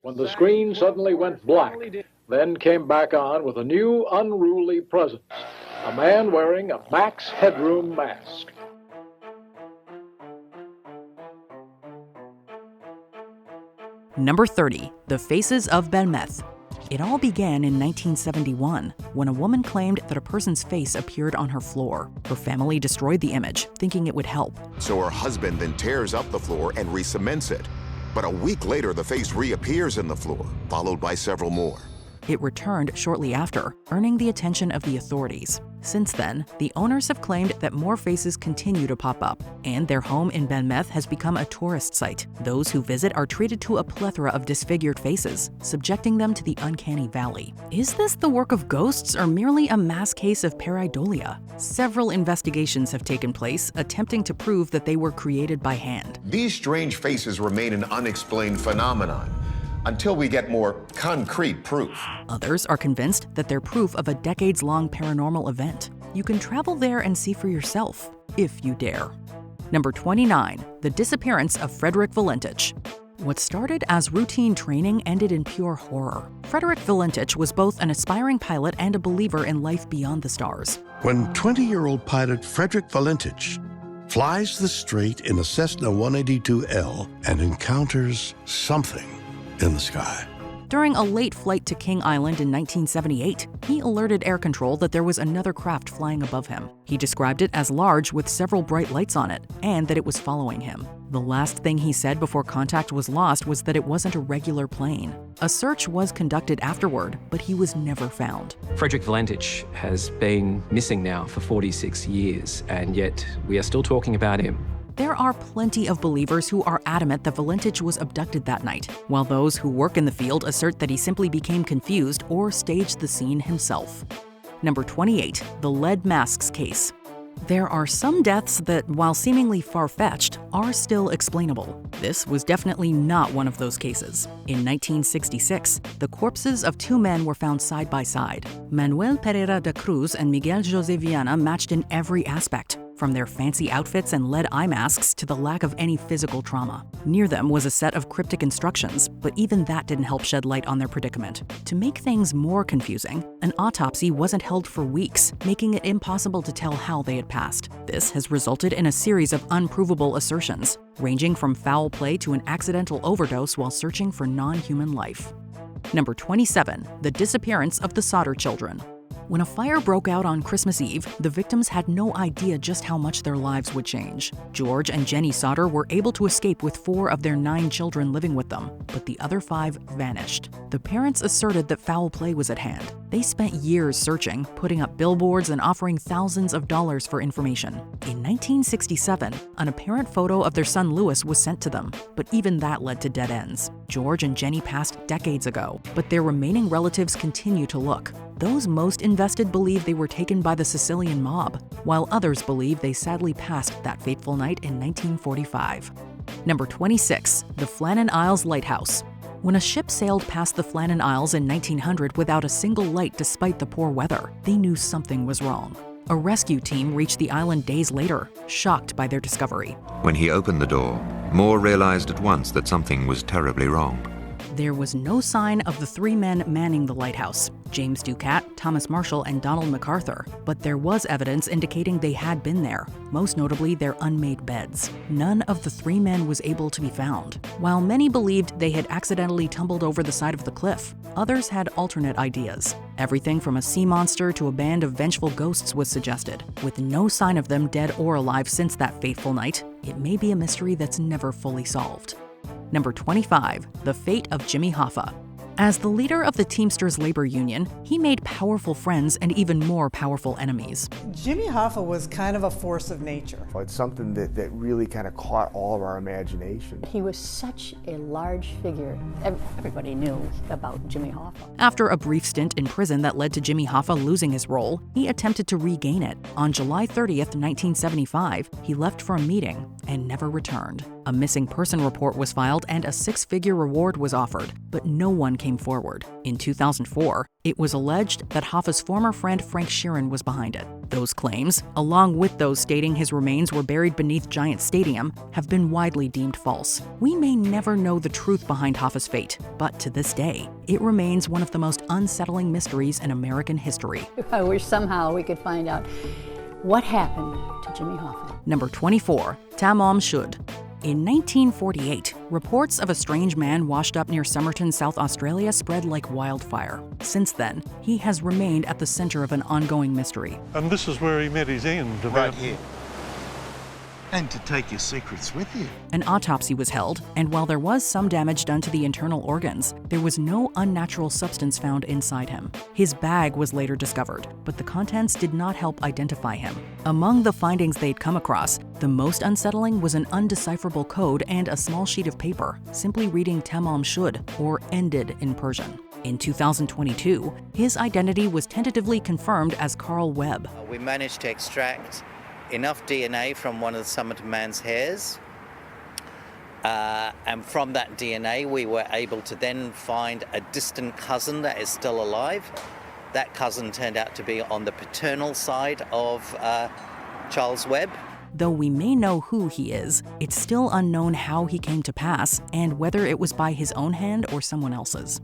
when the screen suddenly went black, then came back on with a new unruly presence, a man wearing a Max Headroom mask. Number 30. The Faces of Bélmez. It all began in 1971, when a woman claimed that a person's face appeared on her floor. Her family destroyed the image, thinking it would help. So her husband then tears up the floor and re-cements it. But a week later, the face reappears in the floor, followed by several more. It returned shortly after, earning the attention of the authorities. Since then, the owners have claimed that more faces continue to pop up, and their home in Bélmez has become a tourist site. Those who visit are treated to a plethora of disfigured faces, subjecting them to the uncanny valley. Is this the work of ghosts or merely a mass case of pareidolia? Several investigations have taken place, attempting to prove that they were created by hand. These strange faces remain an unexplained phenomenon, until we get more concrete proof. Others are convinced that they're proof of a decades-long paranormal event. You can travel there and see for yourself, if you dare. Number 29. The Disappearance of Frederick Voynich. What started as routine training ended in pure horror. Frederick Voynich was both an aspiring pilot and a believer in life beyond the stars. When 20-year-old pilot Frederick Voynich flies the Strait in a Cessna 182L and encounters something in the sky. During a late flight to King Island in 1978, he alerted air control that there was another craft flying above him. He described it as large with several bright lights on it, and that it was following him. The last thing he said before contact was lost was that it wasn't a regular plane. A search was conducted afterward, but he was never found. Frederick Voynich has been missing now for 46 years, and yet we are still talking about him. There are plenty of believers who are adamant that Voynich was abducted that night, while those who work in the field assert that he simply became confused or staged the scene himself. Number 28. The Lead Masks Case. There are some deaths that, while seemingly far-fetched, are still explainable. This was definitely not one of those cases. In 1966, the corpses of two men were found side by side. Manuel Pereira da Cruz and Miguel José Viana matched in every aspect, from their fancy outfits and lead eye masks to the lack of any physical trauma. Near them was a set of cryptic instructions, but even that didn't help shed light on their predicament. To make things more confusing, an autopsy wasn't held for weeks, making it impossible to tell how they had passed. This has resulted in a series of unprovable assertions, ranging from foul play to an accidental overdose while searching for non-human life. Number 27. The Disappearance of the Sodder Children. When a fire broke out on Christmas Eve, the victims had no idea just how much their lives would change. George and Jenny Sodder were able to escape with 4 of their 9 children living with them, but the other 5 vanished. The parents asserted that foul play was at hand. They spent years searching, putting up billboards and offering thousands of dollars for information. In 1967, an apparent photo of their son Louis was sent to them, but even that led to dead ends. George and Jenny passed decades ago, but their remaining relatives continue to look. Those most invested believe they were taken by the Sicilian mob, while others believe they sadly passed that fateful night in 1945. Number 26. The Flannan Isles Lighthouse. When a ship sailed past the Flannan Isles in 1900 without a single light despite the poor weather, they knew something was wrong. A rescue team reached the island days later, shocked by their discovery. When he opened the door, Moore realized at once that something was terribly wrong. There was no sign of the 3 men manning the lighthouse, James Ducat, Thomas Marshall, and Donald MacArthur, but there was evidence indicating they had been there, most notably their unmade beds. None of the 3 men was able to be found. While many believed they had accidentally tumbled over the side of the cliff, others had alternate ideas. Everything from a sea monster to a band of vengeful ghosts was suggested. With no sign of them dead or alive since that fateful night, it may be a mystery that's never fully solved. Number 25. The Fate of Jimmy Hoffa. As the leader of the Teamsters labor union, he made powerful friends and even more powerful enemies. Jimmy Hoffa was kind of a force of nature. It's something that really kind of caught all of our imagination. He was such a large figure. Everybody knew about Jimmy Hoffa. After a brief stint in prison that led to Jimmy Hoffa losing his role, he attempted to regain it. On July 30th, 1975, he left for a meeting and never returned. A missing person report was filed and a 6-figure reward was offered, but no one came forward. In 2004, it was alleged that Hoffa's former friend Frank Sheeran was behind it. Those claims, along with those stating his remains were buried beneath Giant Stadium, have been widely deemed false. We may never know the truth behind Hoffa's fate, but to this day, it remains one of the most unsettling mysteries in American history. I wish somehow we could find out what happened to Jimmy Hoffa. Number 24, Tamam Shud. In 1948, reports of a strange man washed up near Somerton, South Australia spread like wildfire. Since then, he has remained at the center of an ongoing mystery. And this is where he met his end. Right here. And to take your secrets with you. An autopsy was held, and while there was some damage done to the internal organs, there was no unnatural substance found inside him. His bag was later discovered, but the contents did not help identify him. Among the findings they'd come across, the most unsettling was an undecipherable code and a small sheet of paper, simply reading Tamam Shud, or ended in Persian. In 2022, his identity was tentatively confirmed as Carl Webb. We managed to extract enough DNA from one of the Somerton man's hairs, and from that DNA we were able to then find a distant cousin that is still alive. That cousin turned out to be on the paternal side of Charles Webb. Though we may know who he is, it's still unknown how he came to pass and whether it was by his own hand or someone else's.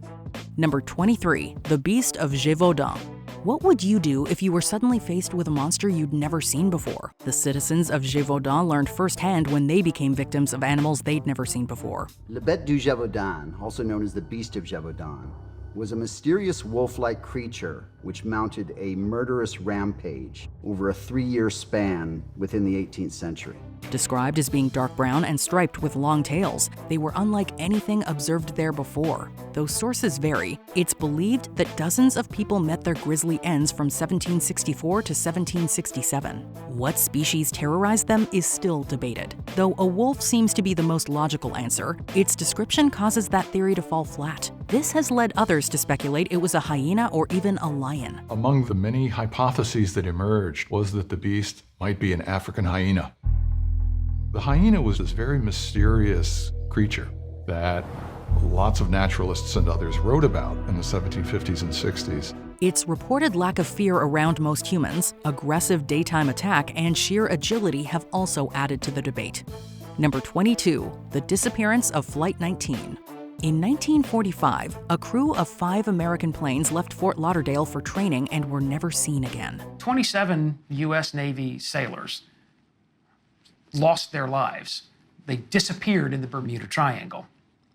Number 23, the Beast of Gévaudan. What would you do if you were suddenly faced with a monster you'd never seen before? The citizens of Gévaudan learned firsthand when they became victims of animals they'd never seen before. Le Bête du Gévaudan, also known as the Beast of Gévaudan, was a mysterious wolf-like creature which mounted a murderous rampage over a 3-year span within the 18th century. Described as being dark brown and striped with long tails, they were unlike anything observed there before. Though sources vary, it's believed that dozens of people met their grisly ends from 1764 to 1767. What species terrorized them is still debated. Though a wolf seems to be the most logical answer, its description causes that theory to fall flat. This has led others to speculate it was a hyena or even a lion. Among the many hypotheses that emerged was that the beast might be an African hyena. The hyena was this very mysterious creature that lots of naturalists and others wrote about in the 1750s and 60s. Its reported lack of fear around most humans, aggressive daytime attack, and sheer agility have also added to the debate. Number 22, the disappearance of Flight 19. In 1945, a crew of 5 American planes left Fort Lauderdale for training and were never seen again. 27 U.S. Navy sailors lost their lives. They disappeared in the Bermuda Triangle,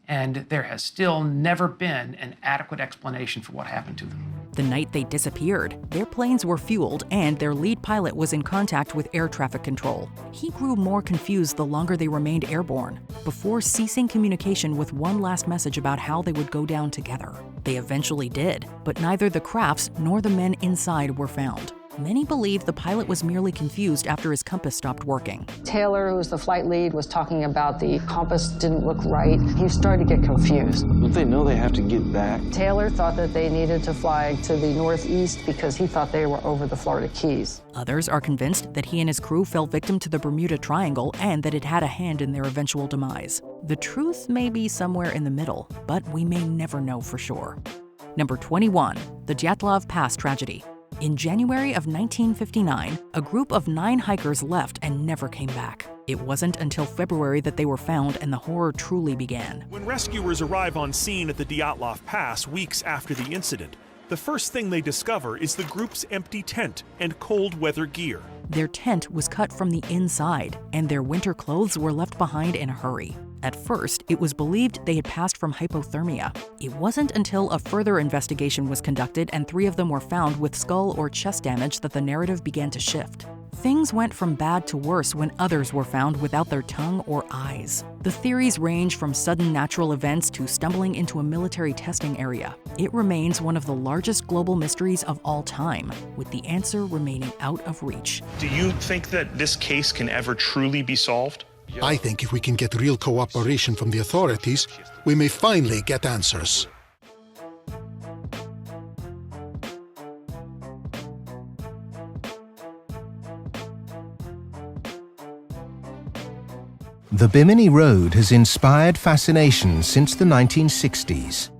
and there has still never been an adequate explanation for what happened to them. The night they disappeared, their planes were fueled and their lead pilot was in contact with air traffic control. He grew more confused the longer they remained airborne, before ceasing communication with one last message about how they would go down together. They eventually did, but neither the crafts nor the men inside were found. Many believe the pilot was merely confused after his compass stopped working. Taylor, who was the flight lead, was talking about the compass didn't look right. He started to get confused. Don't they know they have to get back? Taylor thought that they needed to fly to the northeast because he thought they were over the Florida Keys. Others are convinced that he and his crew fell victim to the Bermuda Triangle and that it had a hand in their eventual demise. The truth may be somewhere in the middle, but we may never know for sure. Number 21, the Dyatlov Pass tragedy. In January of 1959, a group of 9 hikers left and never came back. It wasn't until February that they were found and the horror truly began. When rescuers arrive on scene at the Dyatlov Pass weeks after the incident, the first thing they discover is the group's empty tent and cold weather gear. Their tent was cut from the inside, and their winter clothes were left behind in a hurry. At first, it was believed they had passed from hypothermia. It wasn't until a further investigation was conducted and 3 of them were found with skull or chest damage that the narrative began to shift. Things went from bad to worse when others were found without their tongue or eyes. The theories range from sudden natural events to stumbling into a military testing area. It remains one of the largest global mysteries of all time, with the answer remaining out of reach. Do you think that this case can ever truly be solved? I think if we can get real cooperation from the authorities, we may finally get answers. The Bimini Road has inspired fascination since the 1960s.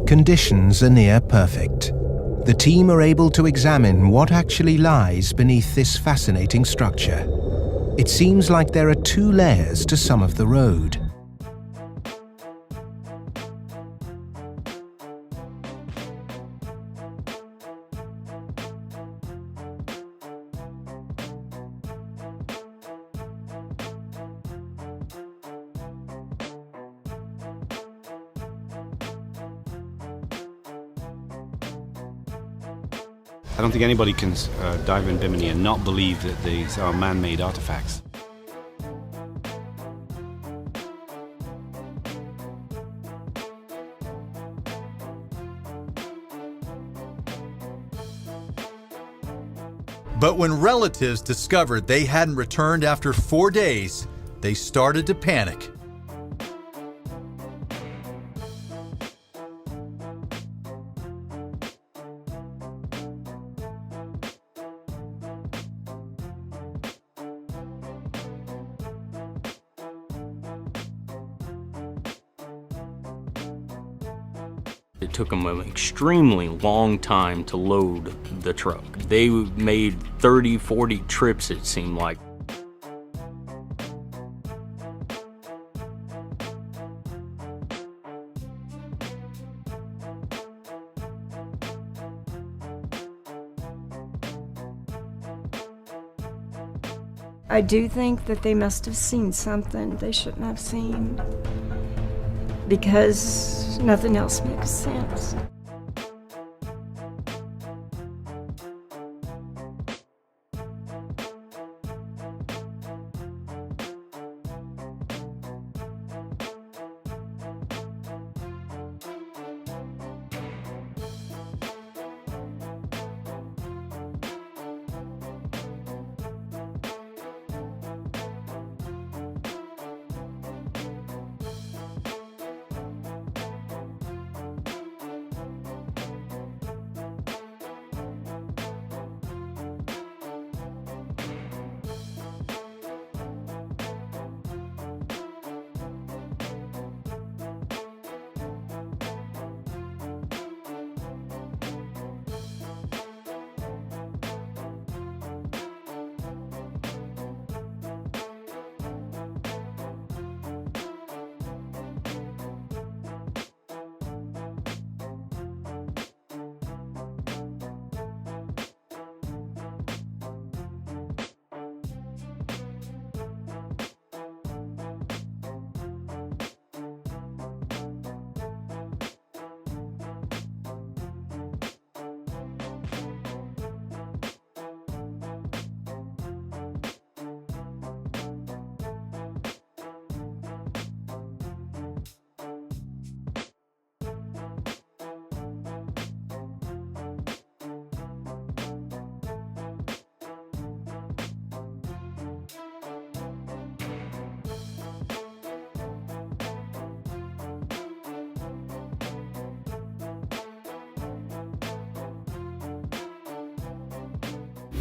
Conditions are near perfect. The team are able to examine what actually lies beneath this fascinating structure. It seems like there are two layers to some of the road. I don't think anybody can dive in Bimini and not believe that these are man-made artifacts. But when relatives discovered they hadn't returned after 4 days, they started to panic. It took them an extremely long time to load the truck. They made 30, 40 trips, it seemed like. I do think that they must have seen something they shouldn't have seen, because nothing else makes sense.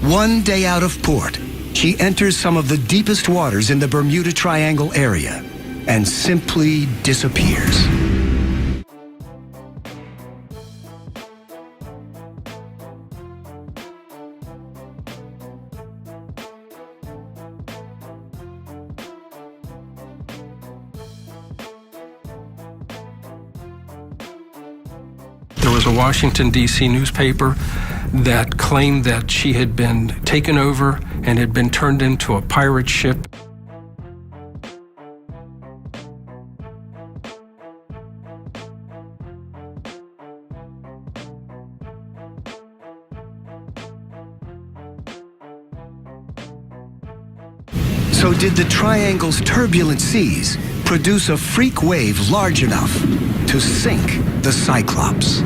One day out of port, she enters some of the deepest waters in the Bermuda Triangle area and simply disappears. There was a Washington, D.C. newspaper that claimed that she had been taken over and had been turned into a pirate ship. So did the Triangle's turbulent seas produce a freak wave large enough to sink the Cyclops?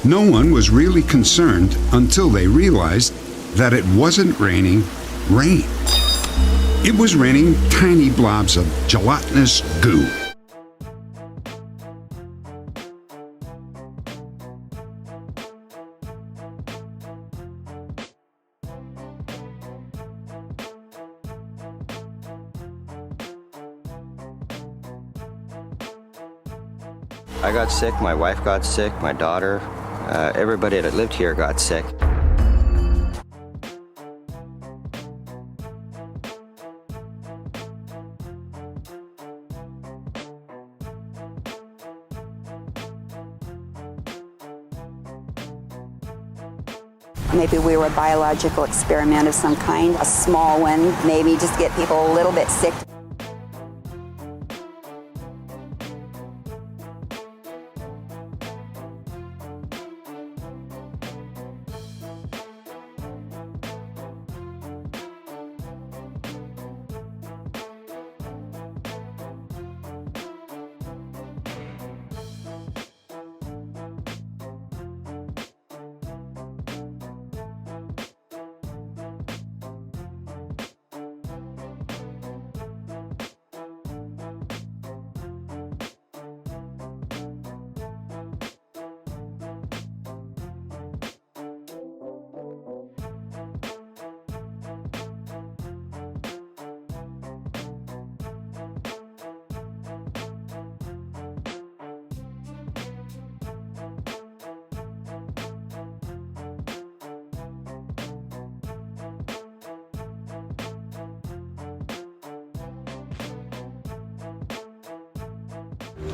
No one was really concerned until they realized that it wasn't raining rain. It was raining tiny blobs of gelatinous goo. I got sick, my wife got sick, my daughter, everybody that lived here got sick. Maybe we were a biological experiment of some kind, a small one, maybe just get people a little bit sick.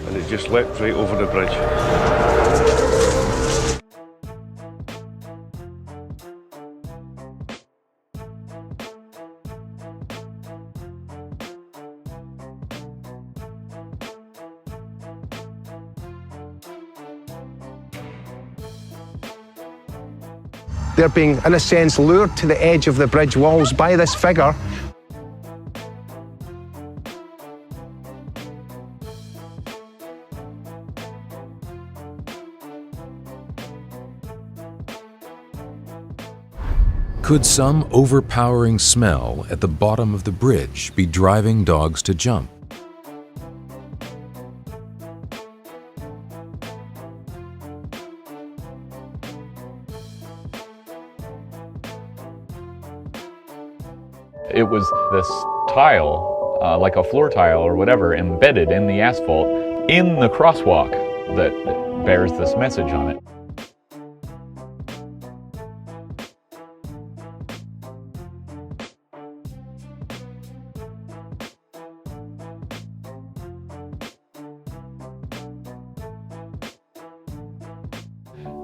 And it just leapt right over the bridge. They're being, in a sense, lured to the edge of the bridge walls by this figure. Could some overpowering smell at the bottom of the bridge be driving dogs to jump? It was this tile, like a floor tile or whatever, embedded in the asphalt in the crosswalk that bears this message on it.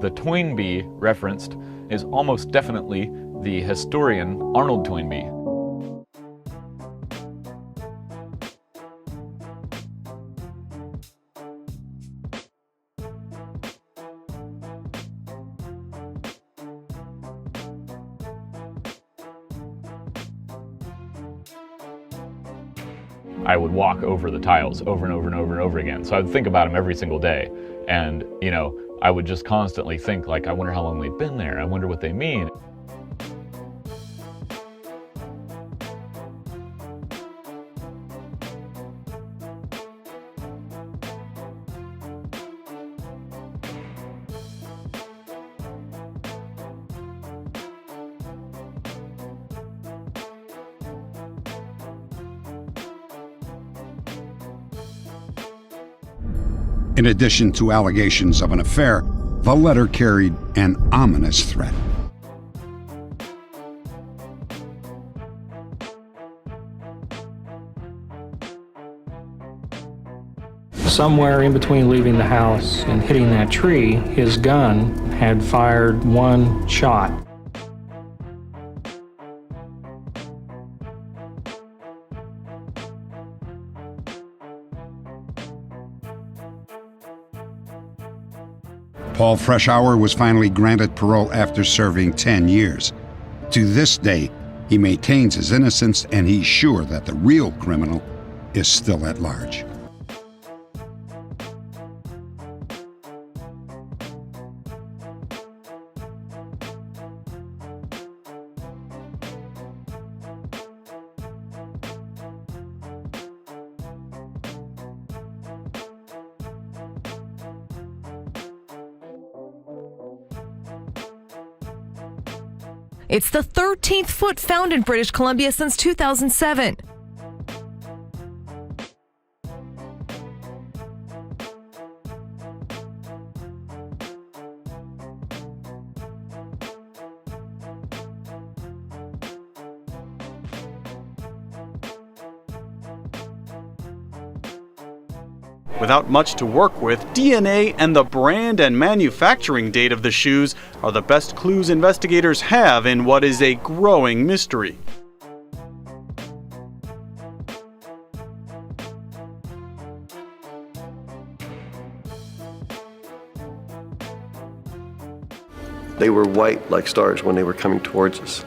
The Toynbee referenced is almost definitely the historian Arnold Toynbee. I would walk over the tiles over and over and over and over again. So I would think about them every single day. And, you know, I would just constantly think, like, I wonder how long they've been there. I wonder what they mean. In addition to allegations of an affair, the letter carried an ominous threat. Somewhere in between leaving the house and hitting that tree, his gun had fired one shot. Paul Freshour was finally granted parole after serving 10 years. To this day, he maintains his innocence and he's sure that the real criminal is still at large. It's the 13th foot found in British Columbia since 2007. Without much to work with, DNA and the brand and manufacturing date of the shoes are the best clues investigators have in what is a growing mystery. They were white like stars when they were coming towards us.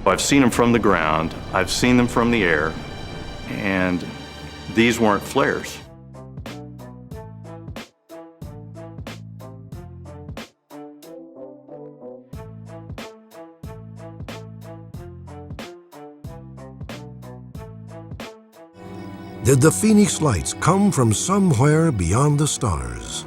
I've seen them from the ground, I've seen them from the air, and these weren't flares. Did the Phoenix lights come from somewhere beyond the stars?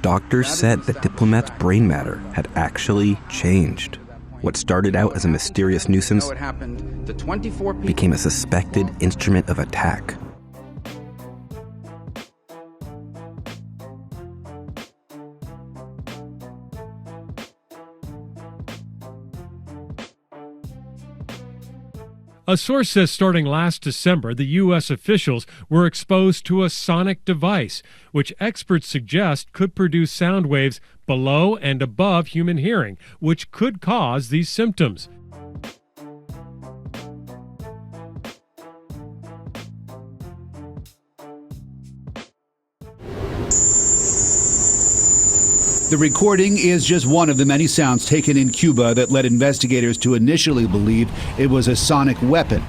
Doctors said that Diplomat's brain matter had actually changed. What started out as a mysterious nuisance became a suspected instrument of attack. A source says starting last December, the U.S. officials were exposed to a sonic device, which experts suggest could produce sound waves below and above human hearing, which could cause these symptoms. The recording is just one of the many sounds taken in Cuba that led investigators to initially believe it was a sonic weapon.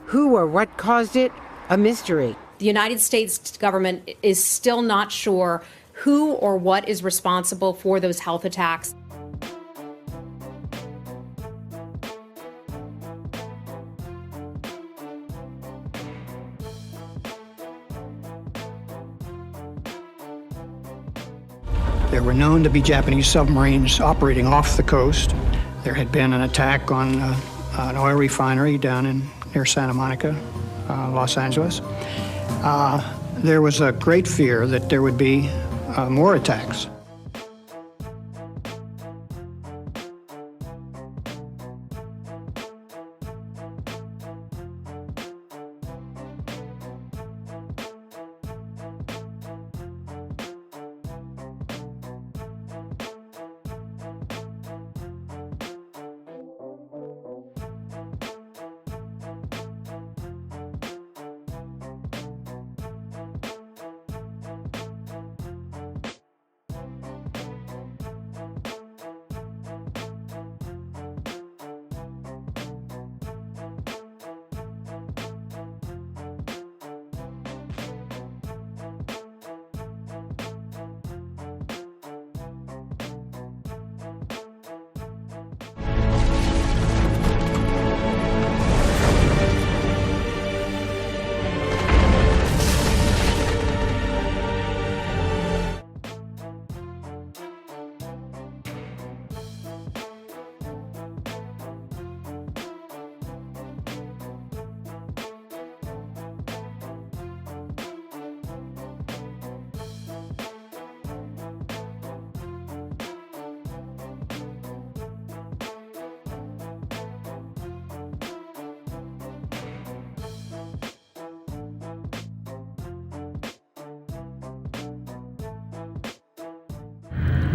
Who or what caused it? A mystery. The United States government is still not sure who or what is responsible for those health attacks. There were known to be Japanese submarines operating off the coast. There had been an attack on an oil refinery down near Santa Monica, Los Angeles. There was a great fear that there would be more attacks.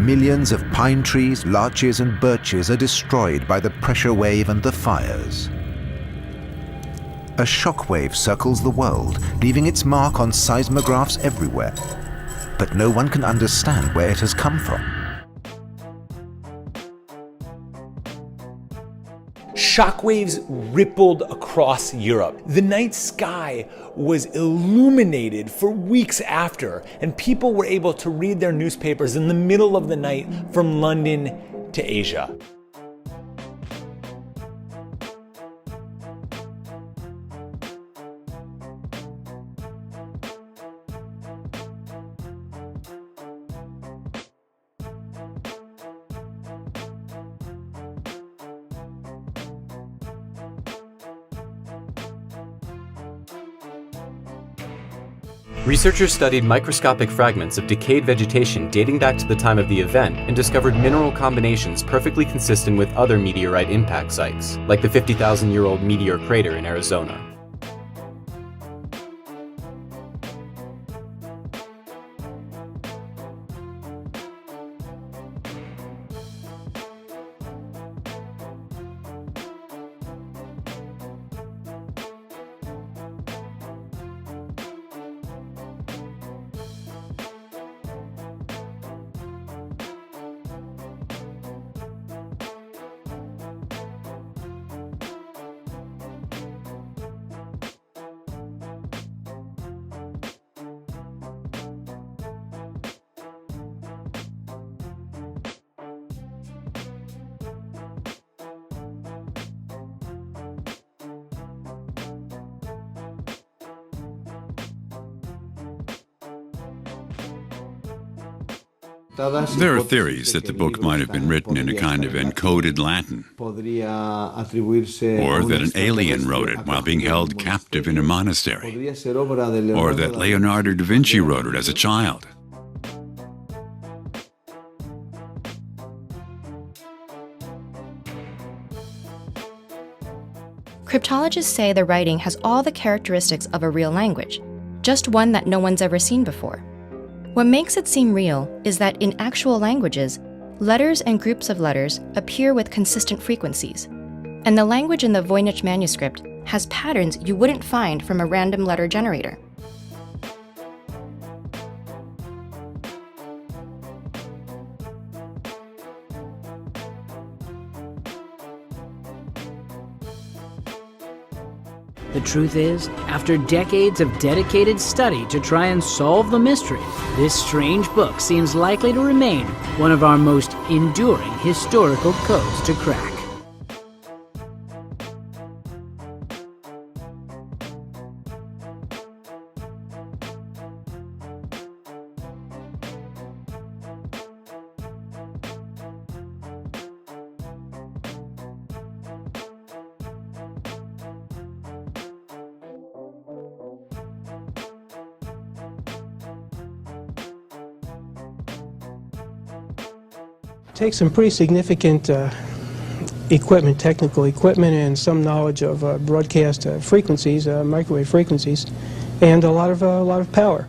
millions of pine trees, larches and birches are destroyed by the pressure wave and the fires. A shockwave circles the world, leaving its mark on seismographs everywhere. But no one can understand where it has come from. Shockwaves rippled across Europe. The night sky was illuminated for weeks after, and people were able to read their newspapers in the middle of the night from London to Asia. Researchers studied microscopic fragments of decayed vegetation dating back to the time of the event and discovered mineral combinations perfectly consistent with other meteorite impact sites, like the 50,000-year-old meteor crater in Arizona. There are theories that the book might have been written in a kind of encoded Latin, or that an alien wrote it while being held captive in a monastery, or that Leonardo da Vinci wrote it as a child. Cryptologists say the writing has all the characteristics of a real language, just one that no one's ever seen before. What makes it seem real is that in actual languages, letters and groups of letters appear with consistent frequencies, and the language in the Voynich Manuscript has patterns you wouldn't find from a random letter generator. The truth is, after decades of dedicated study to try and solve the mystery, this strange book seems likely to remain one of our most enduring historical codes to crack. Takes some pretty significant equipment, technical equipment, and some knowledge of broadcast frequencies, microwave frequencies, and a lot of power.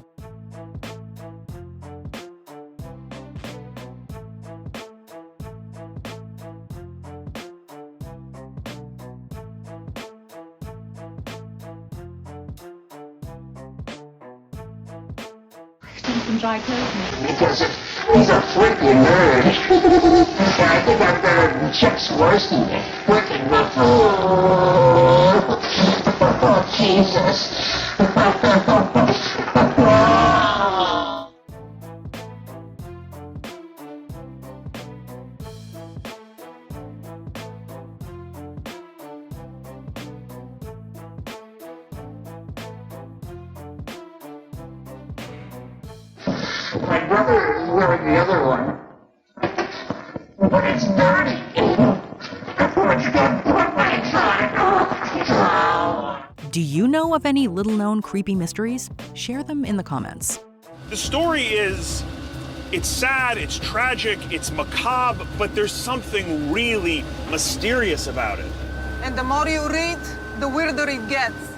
Some dry clothes. Because he's a freaking nerd. I think I'm gonna check Swarovski. Freaking oh, Jesus. My brother is wearing the other one, but it's dirty. Do you know of any little-known creepy mysteries? Share them in the comments. The story is, it's sad, it's tragic, it's macabre, but there's something really mysterious about it. And the more you read, the weirder it gets.